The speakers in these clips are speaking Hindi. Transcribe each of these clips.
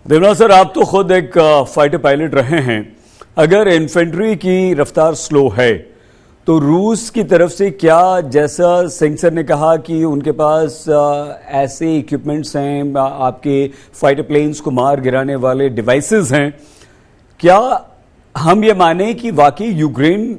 देवनाथ सर, आप तो खुद एक फाइटर पायलट रहे हैं। अगर इन्फेंट्री की रफ्तार स्लो है तो रूस की तरफ से क्या, जैसा सिंह सर ने कहा कि उनके पास ऐसे इक्विपमेंट्स हैं, आपके फाइटर प्लेन्स को मार गिराने वाले डिवाइसेस हैं, क्या हम ये माने कि वाकई यूक्रेन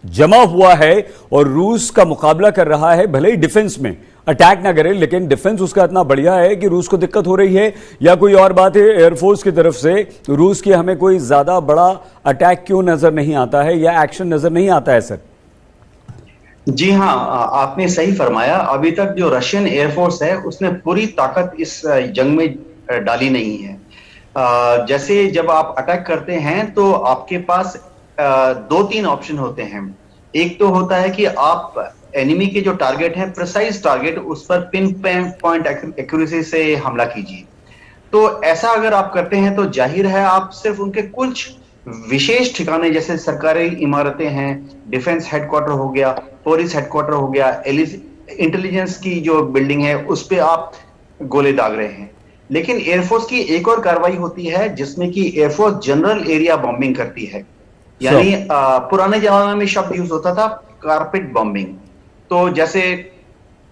जमा हुआ है और रूस का मुकाबला कर रहा है, भले ही डिफेंस में अटैक ना करे लेकिन डिफेंस उसका इतना बढ़िया है कि रूस को दिक्कत हो रही है? या कोई और बात है एयरफोर्स की तरफ से रूस की हमें कोई ज्यादा बड़ा अटैक क्यों नजर नहीं आता है या एक्शन नजर नहीं आता है? सर जी हाँ, आपने सही फरमाया। अभी तक जो रशियन एयरफोर्स है उसने पूरी ताकत इस जंग में डाली नहीं है। जैसे जब आप अटैक करते हैं तो आपके पास दो तीन ऑप्शन होते हैं। एक तो होता है कि आप एनिमी के जो टारगेट है, प्रिसाइज टारगेट, उस पर पिन पॉइंट एक्यूरेसी से हमला कीजिए। तो ऐसा अगर आप करते हैं तो जाहिर है आप सिर्फ उनके कुछ विशेष ठिकाने, जैसे सरकारी इमारतें हैं, डिफेंस हेडक्वार्टर हो गया, पुलिस हेडक्वार्टर हो गया, इंटेलिजेंस की जो बिल्डिंग है, उस पे आप गोले दाग रहे हैं। लेकिन एयरफोर्स की एक और कार्रवाई होती है जिसमें कि एयरफोर्स जनरल एरिया बॉम्बिंग करती है। यानी पुराने जमाने में शब्द यूज होता था कारपेट बॉम्बिंग। तो जैसे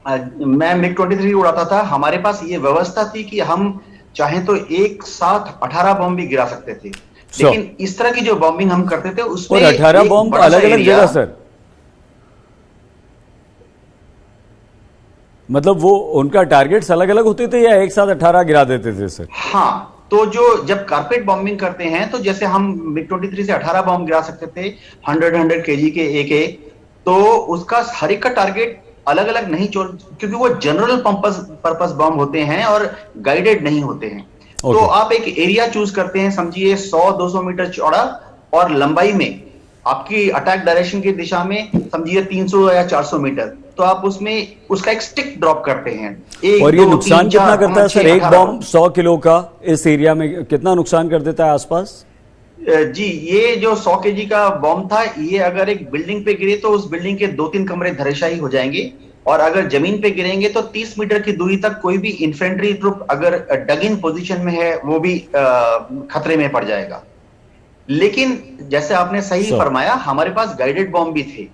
मैं MiG-23 उड़ाता था, हमारे पास ये व्यवस्था थी कि हम चाहे तो एक साथ 18 बॉम्ब भी गिरा सकते थे। लेकिन इस तरह की जो बॉम्बिंग हम करते थे उसमें 18 बॉम्ब अलग अलग जगह, सर? मतलब वो उनका टारगेट्स अलग अलग होते थे या एक साथ 18 गिरा देते थे, सर? हाँ, तो जो जब कारपेट बॉम्बिंग करते हैं तो जैसे हम MiG-23 से 18 बॉम्ब गिरा सकते थे, 100 kg के एक, तो उसका हर एक का टारगेट अलग अलग नहीं, क्योंकि वो जनरल पर्पस बॉम्ब होते हैं और गाइडेड नहीं होते हैं। तो आप एक एरिया चूज करते हैं, समझिए 100-200 मीटर चौड़ा और लंबाई में आपकी अटैक डायरेक्शन की दिशा में समझिए 300 या 400 मीटर, तो आप उसमें उसका एक स्टिक ड्रॉप करते हैं। और ये नुकसान कितना करता है, सर? एक बॉम्ब 100 किलो का इस एरिया में कितना नुकसान कर देता है आसपास? जी, ये जो 100 kg का बॉम्ब था, ये अगर एक बिल्डिंग पे गिरे तो उस बिल्डिंग के 2-3 कमरे धराशायी हो जाएंगे, और अगर जमीन पे गिरेंगे तो 30 मीटर की दूरी तक कोई भी इन्फेंट्री ट्रुप अगर डग इन पोजीशन में है वो भी खतरे में पड़ जाएगा। लेकिन जैसे आपने सही फरमाया, हमारे पास गाइडेड बॉम्ब भी थे।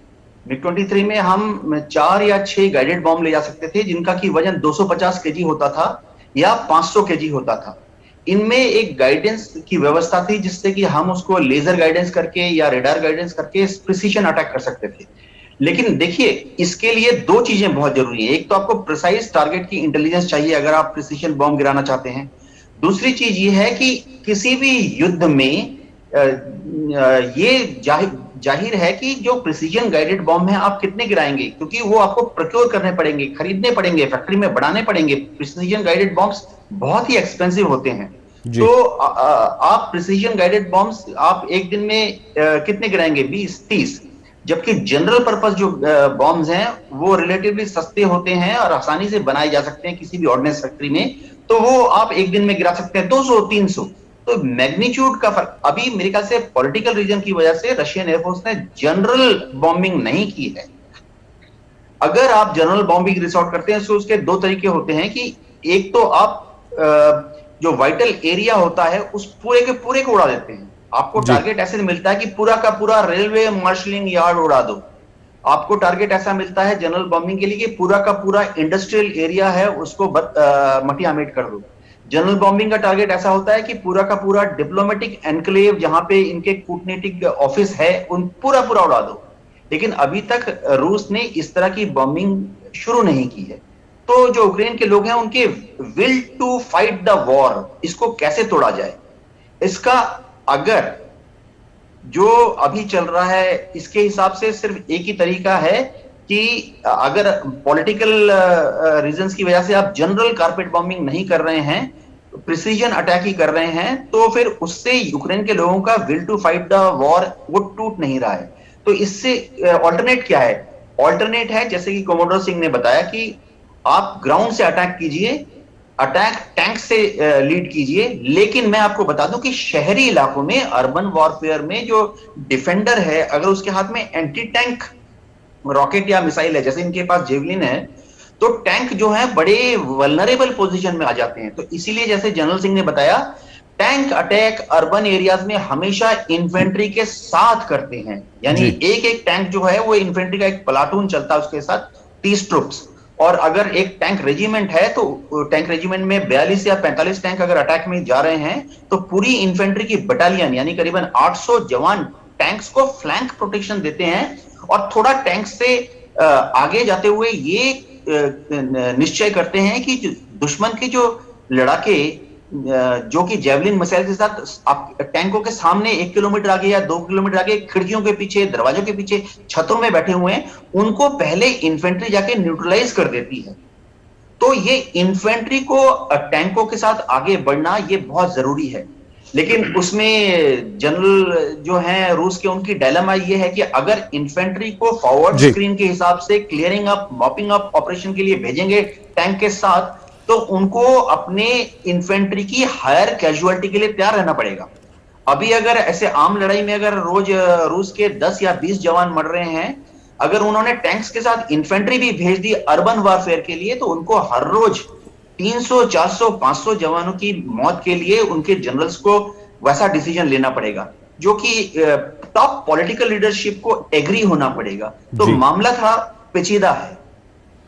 MiG-23 में हम 4 या 6 गाइडेड बॉम्ब ले जा सकते थे जिनका की वजन 250 kg होता था या 500 kg होता था। इनमें एक गाइडेंस की व्यवस्था थी जिससे कि हम उसको लेजर गाइडेंस करके या रेडार गाइडेंस करके प्रिसीजन अटैक कर सकते थे। लेकिन देखिए, इसके लिए दो चीजें बहुत जरूरी है। एक तो आपको प्रिसाइज टारगेट की इंटेलिजेंस चाहिए अगर आप प्रिसीजन बॉम्ब गिराना चाहते हैं। दूसरी चीज ये है कि किसी भी युद्ध में ये जाहिर है कि जो प्रिसीजन गाइडेड बॉम्ब है आप कितने गिराएंगे, क्योंकि वो आपको प्रोक्योर करने पड़ेंगे, खरीदने पड़ेंगे, फैक्ट्री में बनाने पड़ेंगे। प्रिसीजन गाइडेड बॉम्ब्स बहुत ही एक्सपेंसिव होते हैं। तो आप प्रिसीजन गाइडेड बॉम्ब्स आप एक दिन में कितने गिराएंगे? 20-30। जबकि जनरल पर्पस जो बॉम्ब्स हैं वो रिलेटिवली सस्ते होते हैं और आसानी से बनाए जा सकते हैं किसी भी ऑर्डिनेंस फैक्ट्री में, तो वो आप एक दिन में गिरा सकते हैं 200-300। तो मैग्नीट्यूड का फर्क, अभी मेरे ख्याल से पॉलिटिकल रीजन की वजह से रशियन एयरफोर्स ने जनरल बॉम्बिंग नहीं की है। अगर आप जनरल बॉम्बिंग रिसोर्ट करते हैं तो उसके दो तरीके होते हैं कि एक तो आप जो वाइटल एरिया होता है उस पूरे के पूरे को उड़ा देते हैं। आपको टारगेट ऐसे मिलता है कि पूरा का पूरा रेलवे मार्शलिंग यार्ड उड़ा दो। आपको टारगेट ऐसा मिलता है जनरल बॉम्बिंग के लिए कि पूरा का पूरा इंडस्ट्रियल एरिया है उसको मटियामेट कर दो। जनरल बॉम्बिंग का टारगेट ऐसा होता है कि पूरा का पूरा डिप्लोमेटिक एनक्लेव जहां पे इनके कूटनीतिक ऑफिस है उन पूरा उड़ा दो। लेकिन अभी तक रूस ने इस तरह की बॉम्बिंग शुरू नहीं की है। तो जो यूक्रेन के लोग हैं उनके will to fight the war, इसको कैसे तोड़ा जाए, इसका अगर जो अभी चल रहा है इसके हिसाब से सिर्फ एक ही तरीका है कि अगर पॉलिटिकल रीजंस की वजह से आप जनरल कारपेट बॉम्बिंग नहीं कर रहे हैं, प्रिसीजन अटैक ही कर रहे हैं, तो फिर उससे यूक्रेन के लोगों का will to fight the war वो टूट नहीं रहा है। तो इससे ऑल्टरनेट क्या है? ऑल्टरनेट है, जैसे कि कोमोडोर सिंह ने बताया, कि आप ग्राउंड से अटैक कीजिए, अटैक टैंक से लीड कीजिए। लेकिन मैं आपको बता दूं कि शहरी इलाकों में, अर्बन वॉरफेयर में जो डिफेंडर है, अगर उसके हाथ में एंटी टैंक रॉकेट या मिसाइल है, जैसे इनके पास जेवलिन है, तो टैंक जो है बड़े वल्नरेबल पोजीशन में आ जाते हैं। तो इसीलिए जैसे जनरल सिंह ने बताया, टैंक अटैक अर्बन एरियाज में हमेशा इन्फेंट्री के साथ करते हैं, यानी जी। एक एक टैंक जो है वो इन्फेंट्री का एक प्लाटून चलता है, उसके साथ 30 ट्रुप्स। और अगर एक टैंक रेजिमेंट है तो टैंक रेजिमेंट में 42 या 45 टैंक अगर अटैक में जा रहे हैं तो पूरी इन्फेंट्री की बटालियन यानी करीबन 800 जवान टैंक्स को फ्लैंक प्रोटेक्शन देते हैं। और थोड़ा टैंक से आगे जाते हुए ये निश्चय करते हैं कि दुश्मन के जो लड़ाके जो कि जेवलिन मिसाइल के साथ टैंकों के सामने 1 किलोमीटर आगे या 2 किलोमीटर आगे खिड़कियों के पीछे, दरवाजों के पीछे, छतों में बैठे हुए हैं, उनको पहले इन्फेंट्री जाके न्यूट्रलाइज कर देती है। तो ये इन्फेंट्री को टैंकों के साथ आगे बढ़ना ये बहुत जरूरी है। लेकिन उसमें जनरल जो हैं रूस के, उनकी डायलेमा ये है कि अगर इन्फेंट्री को फॉरवर्ड स्क्रीन के हिसाब से clearing up, mopping up operation के लिए भेजेंगे टैंक के साथ, तो उनको अपने इन्फेंट्री की हायर कैजुअलिटी के लिए तैयार रहना पड़ेगा। अभी अगर ऐसे आम लड़ाई में अगर रोज रूस के 10 या 20 जवान मर रहे हैं, अगर उन्होंने टैंक्स के साथ इन्फेंट्री भी भेज दी अर्बन वॉरफेयर के लिए, तो उनको हर रोज 300, 400, 500 जवानों की मौत के लिए उनके जनरल्स को वैसा डिसीजन लेना पड़ेगा, जो कि टॉप पॉलिटिकल लीडरशिप को एग्री होना पड़ेगा। तो मामला था पेचीदा है।